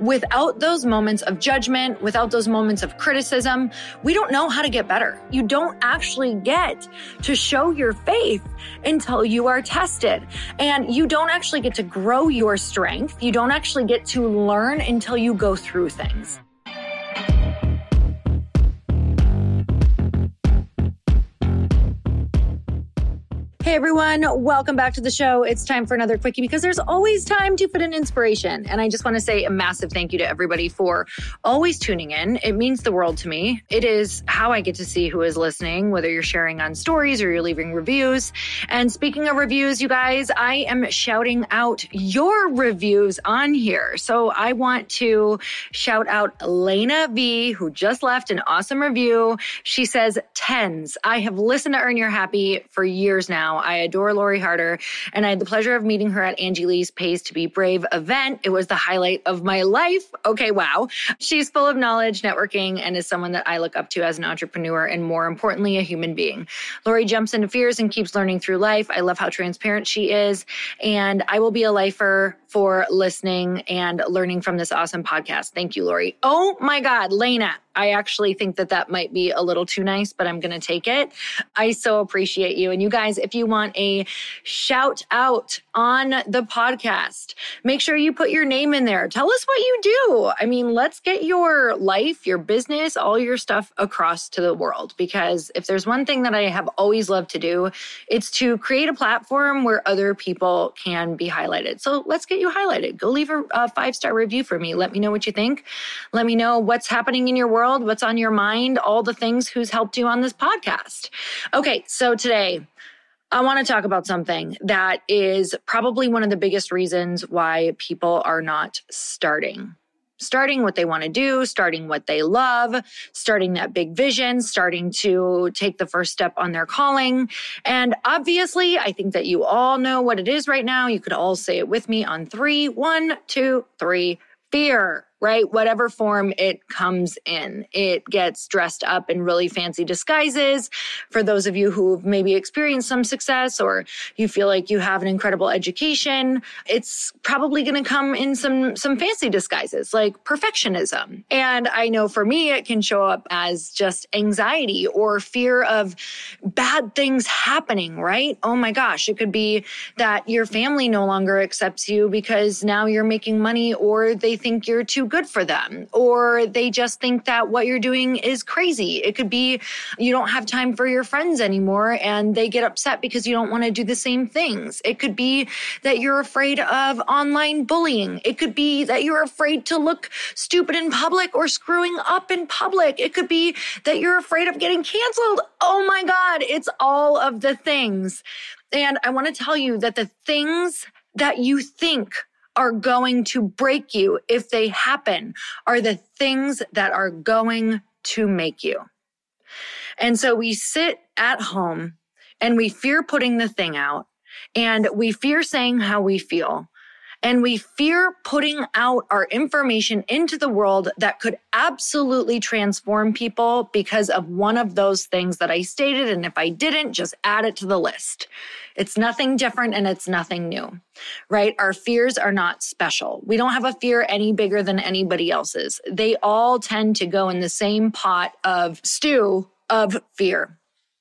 Without those moments of judgment, without those moments of criticism, we don't know how to get better. You don't actually get to show your faith until you are tested. And you don't actually get to grow your strength. You don't actually get to learn until you go through things. Hey everyone, welcome back to the show. It's time for another quickie because there's always time to fit in inspiration. And I just want to say a massive thank you to everybody for always tuning in. It means the world to me. It is how I get to see who is listening, whether you're sharing on stories or you're leaving reviews. And speaking of reviews, you guys, I am shouting out your reviews on here. So I want to shout out Lena V, who just left an awesome review. She says, "Tens. I have listened to Earn Your Happy for years now. I adore Lori Harder, and I had the pleasure of meeting her at Angie Lee's Pays to Be Brave event. It was the highlight of my life." Okay, wow. She's full of knowledge, networking, and is someone that I look up to as an entrepreneur and, more importantly, a human being. Lori jumps into fears and keeps learning through life. I love how transparent she is, and I will be a lifer for listening and learning from this awesome podcast. Thank you, Lori. Oh my God, Lena. I actually think that might be a little too nice, but I'm going to take it. I so appreciate you. And you guys, if you want a shout out on the podcast, make sure you put your name in there. Tell us what you do. I mean, let's get your life, your business, all your stuff across to the world. Because if there's one thing that I have always loved to do, it's to create a platform where other people can be highlighted. So let's get you highlighted. Go leave a 5-star review for me. Let me know what you think. Let me know what's happening in your world, what's on your mind, all the things, who's helped you on this podcast. Okay, so today I want to talk about something that is probably one of the biggest reasons why people are not starting what they want to do, starting what they love, starting that big vision, starting to take the first step on their calling. And obviously, I think that you all know what it is right now. You could all say it with me on 3. 1, 2, 3. Fear, right? Whatever form it comes in. It gets dressed up in really fancy disguises. For those of you who've maybe experienced some success or you feel like you have an incredible education, it's probably going to come in some fancy disguises like perfectionism. And I know for me, it can show up as just anxiety or fear of bad things happening, right? Oh my gosh, it could be that your family no longer accepts you because now you're making money, or they think you're too good for them, or they just think that what you're doing is crazy. It could be you don't have time for your friends anymore and they get upset because you don't want to do the same things. It could be that you're afraid of online bullying. It could be that you're afraid to look stupid in public or screwing up in public. It could be that you're afraid of getting canceled. Oh my God, it's all of the things. And I want to tell you that the things that you think are going to break you, if they happen, are the things that are going to make you. And so we sit at home and we fear putting the thing out, and we fear saying how we feel, and we fear putting out our information into the world that could absolutely transform people because of one of those things that I stated. And if I didn't, just add it to the list. It's nothing different and it's nothing new, right? Our fears are not special. We don't have a fear any bigger than anybody else's. They all tend to go in the same pot of stew of fear.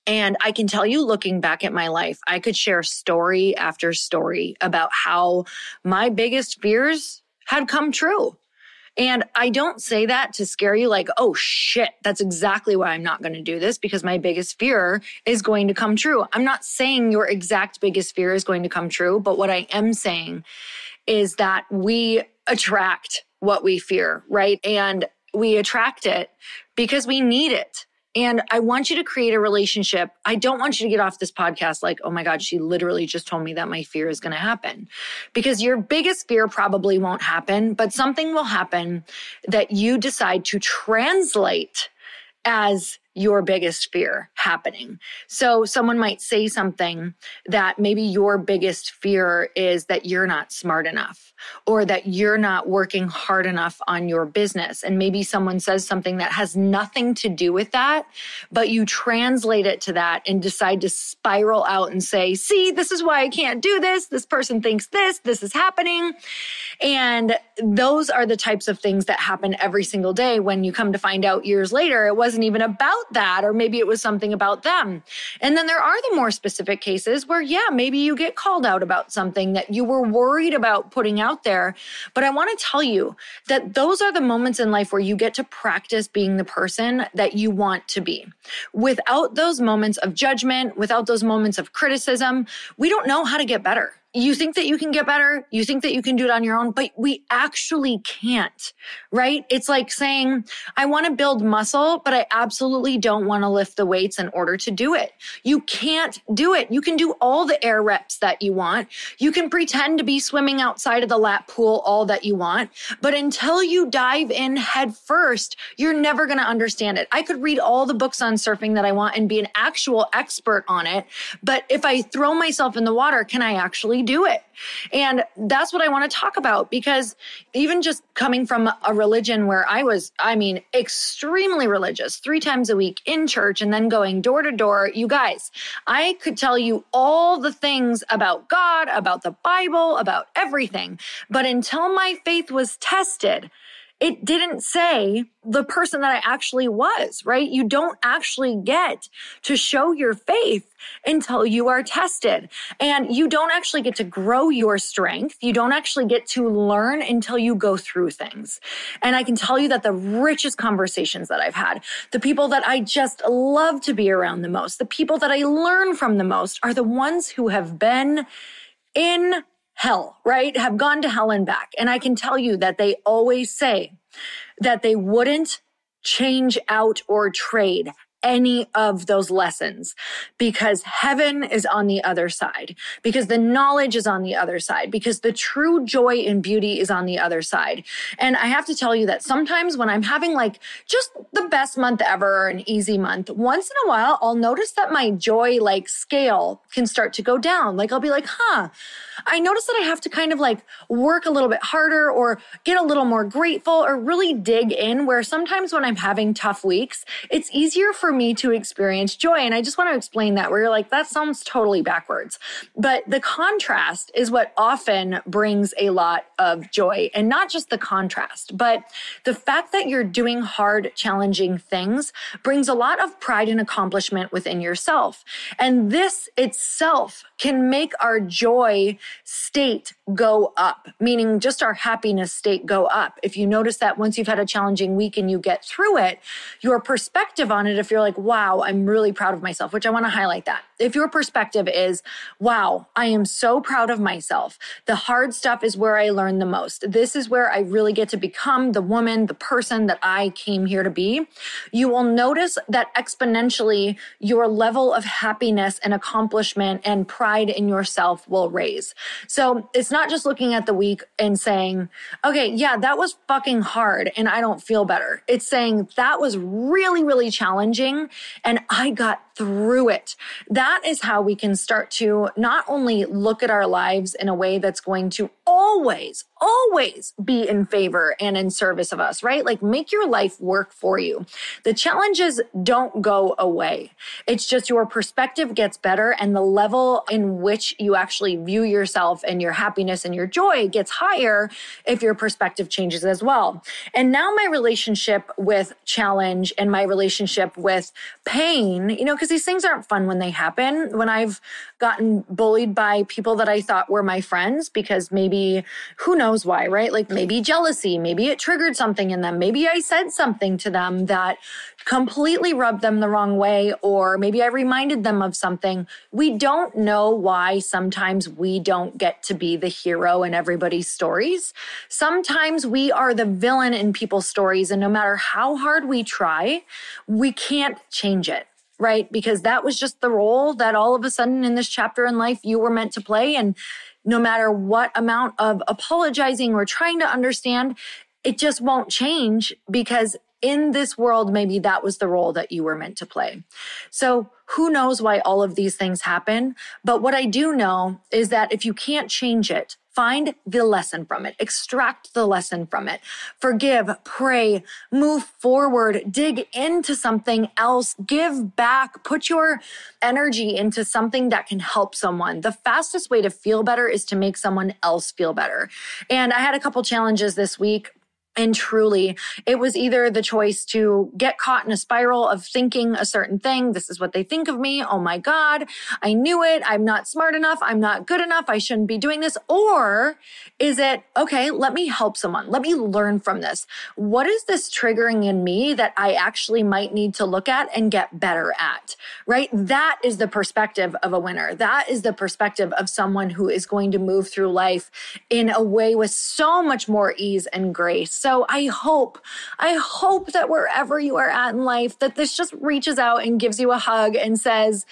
And I can tell you, looking back at my life, I could share story after story about how my biggest fears had come true. And I don't say that to scare you like, oh shit, that's exactly why I'm not going to do this, because my biggest fear is going to come true. I'm not saying your exact biggest fear is going to come true, but what I am saying is that we attract what we fear, right? And we attract it because we need it. And I want you to create a relationship. I don't want you to get off this podcast like, oh my God, she literally just told me that my fear is going to happen. Because your biggest fear probably won't happen, but something will happen that you decide to translate as your biggest fear happening. So someone might say something that maybe your biggest fear is that you're not smart enough or that you're not working hard enough on your business. And maybe someone says something that has nothing to do with that, but you translate it to that and decide to spiral out and say, see, this is why I can't do this. This person thinks this is happening. And those are the types of things that happen every single day when you come to find out years later, it wasn't even about that, or maybe it was something about them. And then there are the more specific cases where, yeah, maybe you get called out about something that you were worried about putting out there. But I want to tell you that those are the moments in life where you get to practice being the person that you want to be. Without those moments of judgment, without those moments of criticism, we don't know how to get better. You think that you can get better. You think that you can do it on your own, but we actually can't, right? It's like saying, I want to build muscle, but I absolutely don't want to lift the weights in order to do it. You can't do it. You can do all the air reps that you want. You can pretend to be swimming outside of the lap pool all that you want, but until you dive in head first, you're never going to understand it. I could read all the books on surfing that I want and be an actual expert on it, but if I throw myself in the water, can I actually do it? And that's what I want to talk about, because even just coming from a religion where I was, extremely religious, 3 times a week in church and then going door to door, you guys, I could tell you all the things about God, about the Bible, about everything. But until my faith was tested, it didn't say the person that I actually was, right? You don't actually get to show your faith until you are tested. And you don't actually get to grow your strength. You don't actually get to learn until you go through things. And I can tell you that the richest conversations that I've had, the people that I just love to be around the most, the people that I learn from the most are the ones who have been in hell, right? Have gone to hell and back. And I can tell you that they always say that they wouldn't change out or trade any of those lessons, because heaven is on the other side, because the knowledge is on the other side, because the true joy and beauty is on the other side. And I have to tell you that sometimes when I'm having just the best month ever, an easy month, once in a while, I'll notice that my joy scale can start to go down. I'll be like, I notice that I have to kind of work a little bit harder or get a little more grateful or really dig in, where sometimes when I'm having tough weeks, it's easier for me to experience joy. And I just want to explain that, where you're like, that sounds totally backwards. But the contrast is what often brings a lot of joy, and not just the contrast, but the fact that you're doing hard, challenging things brings a lot of pride and accomplishment within yourself. And this itself can make our joy state go up, meaning just our happiness state go up. If you notice that once you've had a challenging week and you get through it, your perspective on it, if you're like, wow, I'm really proud of myself, which I want to highlight that. If your perspective is, wow, I am so proud of myself. The hard stuff is where I learn the most. This is where I really get to become the woman, the person that I came here to be. You will notice that exponentially your level of happiness and accomplishment and pride in yourself will raise. So it's not just looking at the week and saying, okay, yeah, that was fucking hard and I don't feel better. It's saying that was really, really challenging and I got through it. That is how we can start to not only look at our lives in a way that's going to always be in favor and in service of us, right? Make your life work for you. The challenges don't go away. It's just your perspective gets better and the level in which you actually view yourself and your happiness and your joy gets higher if your perspective changes as well. And now my relationship with challenge and my relationship with pain, because these things aren't fun when they happen. When I've gotten bullied by people that I thought were my friends, because maybe, who knows why, right? Maybe jealousy, maybe it triggered something in them. Maybe I said something to them that completely rubbed them the wrong way, or maybe I reminded them of something. We don't know why sometimes we don't get to be the hero in everybody's stories. Sometimes we are the villain in people's stories, and no matter how hard we try, we can't change it. Right? Because that was just the role that all of a sudden in this chapter in life you were meant to play. And no matter what amount of apologizing or trying to understand, it just won't change because in this world, maybe that was the role that you were meant to play. So who knows why all of these things happen? But what I do know is that if you can't change it, find the lesson from it, extract the lesson from it, forgive, pray, move forward, dig into something else, give back, put your energy into something that can help someone. The fastest way to feel better is to make someone else feel better. And I had a couple challenges this week. And truly, it was either the choice to get caught in a spiral of thinking a certain thing. This is what they think of me. Oh my God, I knew it. I'm not smart enough. I'm not good enough. I shouldn't be doing this. Or is it, okay, let me help someone. Let me learn from this. What is this triggering in me that I actually might need to look at and get better at, right? That is the perspective of a winner. That is the perspective of someone who is going to move through life in a way with so much more ease and grace. So I hope that wherever you are at in life, that this just reaches out and gives you a hug and says,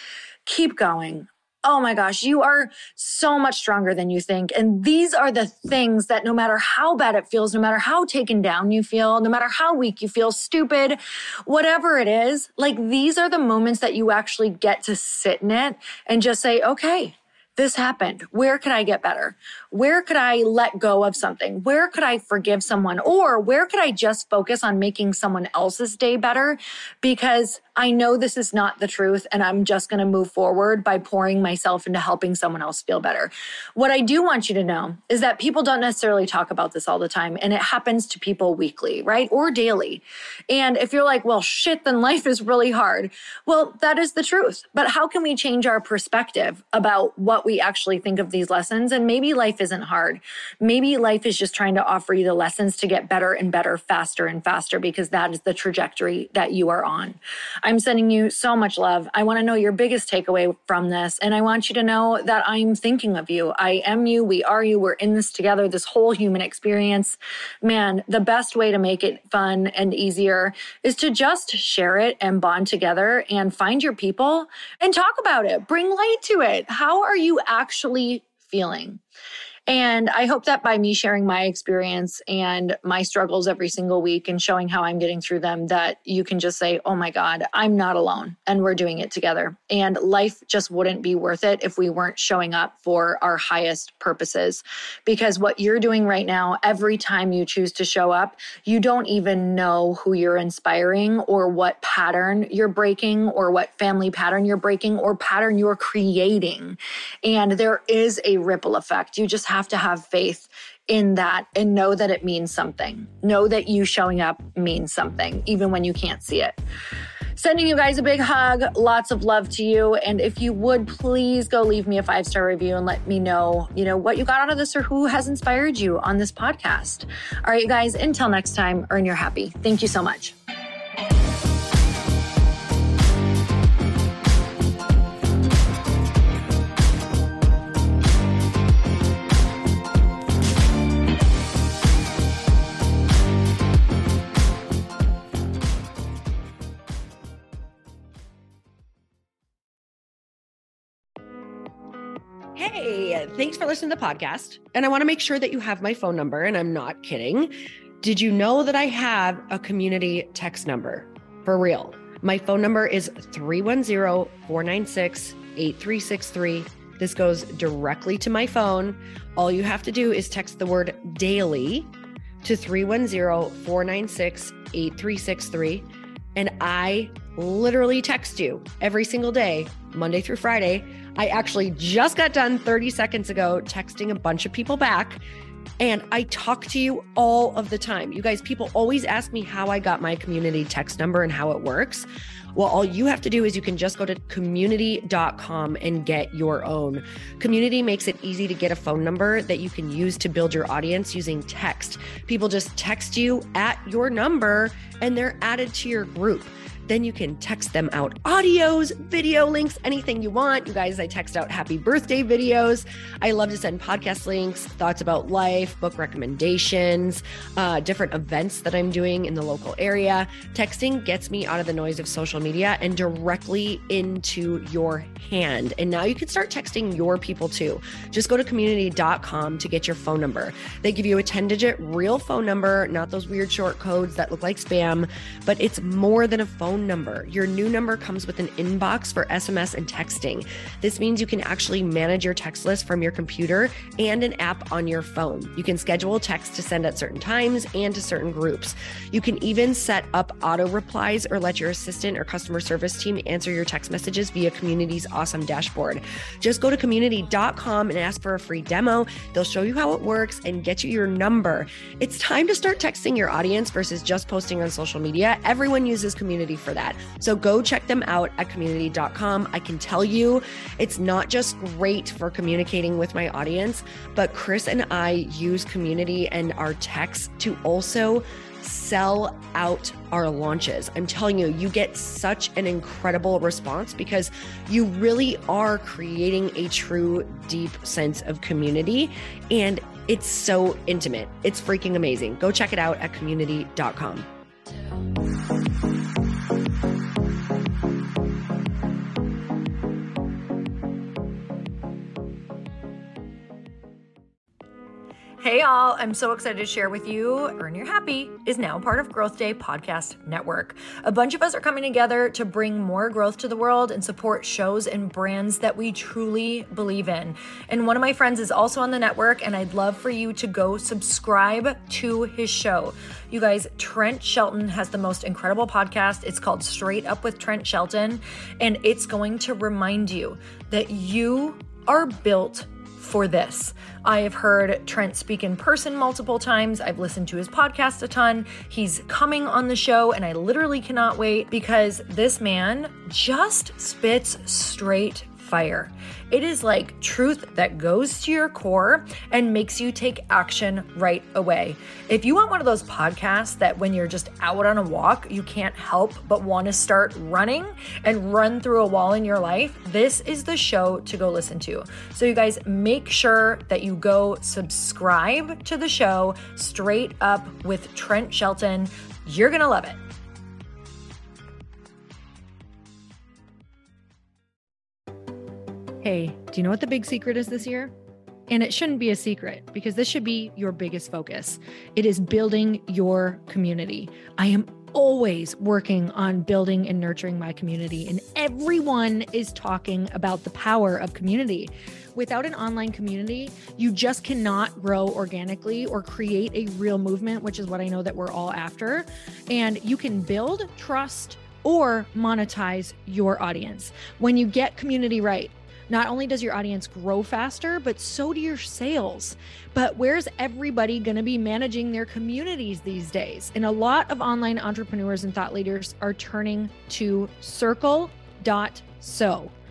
keep going. Oh my gosh, you are so much stronger than you think. And these are the things that no matter how bad it feels, no matter how taken down you feel, no matter how weak you feel, stupid, whatever it is, like these are the moments that you actually get to sit in it and just say, okay, this happened. Where could I get better? Where could I let go of something? Where could I forgive someone? Or where could I just focus on making someone else's day better? Because I know this is not the truth and I'm just going to move forward by pouring myself into helping someone else feel better. What I do want you to know is that people don't necessarily talk about this all the time, and it happens to people weekly, right? Or daily. And if you're like, well, shit, then life is really hard. Well, that is the truth. But how can we change our perspective about what we actually think of these lessons? And maybe life isn't hard. Maybe life is just trying to offer you the lessons to get better and better, faster and faster, because that is the trajectory that you are on. I'm sending you so much love. I want to know your biggest takeaway from this. And I want you to know that I'm thinking of you. I am you. We are you. We're in this together, this whole human experience. Man, the best way to make it fun and easier is to just share it and bond together and find your people and talk about it. Bring light to it. How are you actually feeling? And I hope that by me sharing my experience and my struggles every single week and showing how I'm getting through them, that you can just say, oh my God, I'm not alone and we're doing it together. And life just wouldn't be worth it if we weren't showing up for our highest purposes. Because what you're doing right now, every time you choose to show up, you don't even know who you're inspiring or what pattern you're breaking or what family pattern you're breaking or pattern you're creating. And there is a ripple effect. You just have to have faith in that and know that it means something. Know that you showing up means something, even when you can't see it. Sending you guys a big hug, lots of love to you. And if you would, please go leave me a 5-star review and let me know, what you got out of this or who has inspired you on this podcast. All right, you guys, until next time, earn your happy. Thank you so much. Hey, thanks for listening to the podcast. And I want to make sure that you have my phone number, and I'm not kidding. Did you know that I have a community text number? For real. My phone number is 310-496-8363. This goes directly to my phone. All you have to do is text the word daily to 310-496-8363. And I literally text you every single day, Monday through Friday. I actually just got done 30 seconds ago texting a bunch of people back, and I talk to you all of the time. You guys, people always ask me how I got my community text number and how it works. Well, all you have to do is you can just go to community.com and get your own. Community makes it easy to get a phone number that you can use to build your audience using text. People just text you at your number and they're added to your group. Then you can text them out audios, video links, anything you want. You guys, I text out happy birthday videos. I love to send podcast links, thoughts about life, book recommendations, different events that I'm doing in the local area. Texting gets me out of the noise of social media and directly into your hand. And now you can start texting your people too. Just go to community.com to get your phone number. They give you a 10-digit real phone number, not those weird short codes that look like spam, but it's more than a phone number. Your new number comes with an inbox for SMS and texting. This means you can actually manage your text list from your computer and an app on your phone. You can schedule text to send at certain times and to certain groups. You can even set up auto replies or let your assistant or customer service team answer your text messages via Community's awesome dashboard. Just go to community.com and ask for a free demo. They'll show you how it works and get you your number. It's time to start texting your audience versus just posting on social media. Everyone uses Community for that. So go check them out at community.com. I can tell you it's not just great for communicating with my audience, but Chris and I use Community and our texts to also sell out our launches. I'm telling you, you get such an incredible response because you really are creating a true, deep sense of community. And it's so intimate. It's freaking amazing. Go check it out at community.com. Hey y'all, I'm so excited to share with you, Earn Your Happy is now part of Growth Day Podcast Network. A bunch of us are coming together to bring more growth to the world and support shows and brands that we truly believe in. And one of my friends is also on the network, and I'd love for you to go subscribe to his show. You guys, Trent Shelton has the most incredible podcast. It's called Straight Up with Trent Shelton, and it's going to remind you that you are built for this. I have heard Trent speak in person multiple times. I've listened to his podcast a ton. He's coming on the show, and I literally cannot wait because this man just spits straight fire. It is like truth that goes to your core and makes you take action right away. If you want one of those podcasts that when you're just out on a walk, you can't help but want to start running and run through a wall in your life, this is the show to go listen to. So you guys, make sure that you go subscribe to the show, Straight Up with Trent Shelton. You're going to love it. Hey, do you know what the big secret is this year? And it shouldn't be a secret because this should be your biggest focus. It is building your community. I am always working on building and nurturing my community, and everyone is talking about the power of community. Without an online community, you just cannot grow organically or create a real movement, which is what I know that we're all after. And you can build trust or monetize your audience. When you get community right, not only does your audience grow faster, but so do your sales. But where's everybody going to be managing their communities these days? And a lot of online entrepreneurs and thought leaders are turning to Circle.so.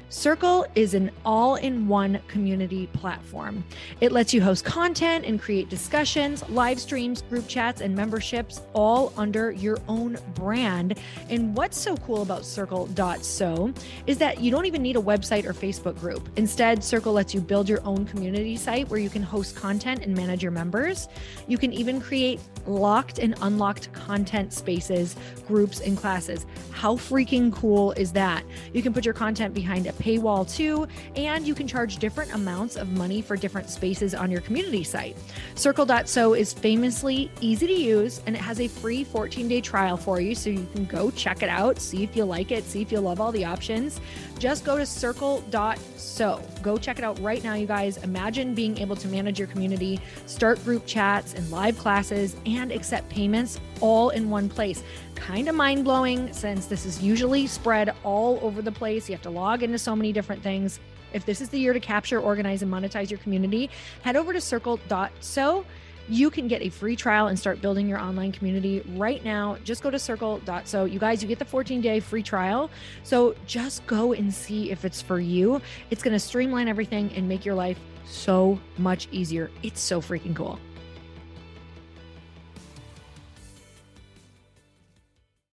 Circle is an all-in-one community platform. It lets you host content and create discussions, live streams, group chats, and memberships all under your own brand. And what's so cool about Circle.so is that you don't even need a website or Facebook group. Instead, Circle lets you build your own community site where you can host content and manage your members. You can even create locked and unlocked content spaces, groups, and classes. How freaking cool is that? You can put your content behind a paywall too, and you can charge different amounts of money for different spaces on your community site. Circle.so is famously easy to use, and it has a free 14-day trial for you, so you can go check it out, see if you like it, see if you love all the options. Just go to Circle.so. Go check it out right now, you guys. Imagine being able to manage your community, start group chats and live classes, and accept payments all in one place. Kind of mind-blowing since this is usually spread all over the place. You have to log into so many different things. If this is the year to capture, organize, and monetize your community, head over to Circle.so. You can get a free trial and start building your online community right now. Just go to Circle.so. You guys, you get the 14-day free trial. So just go and see if it's for you. It's going to streamline everything and make your life so much easier. It's so freaking cool.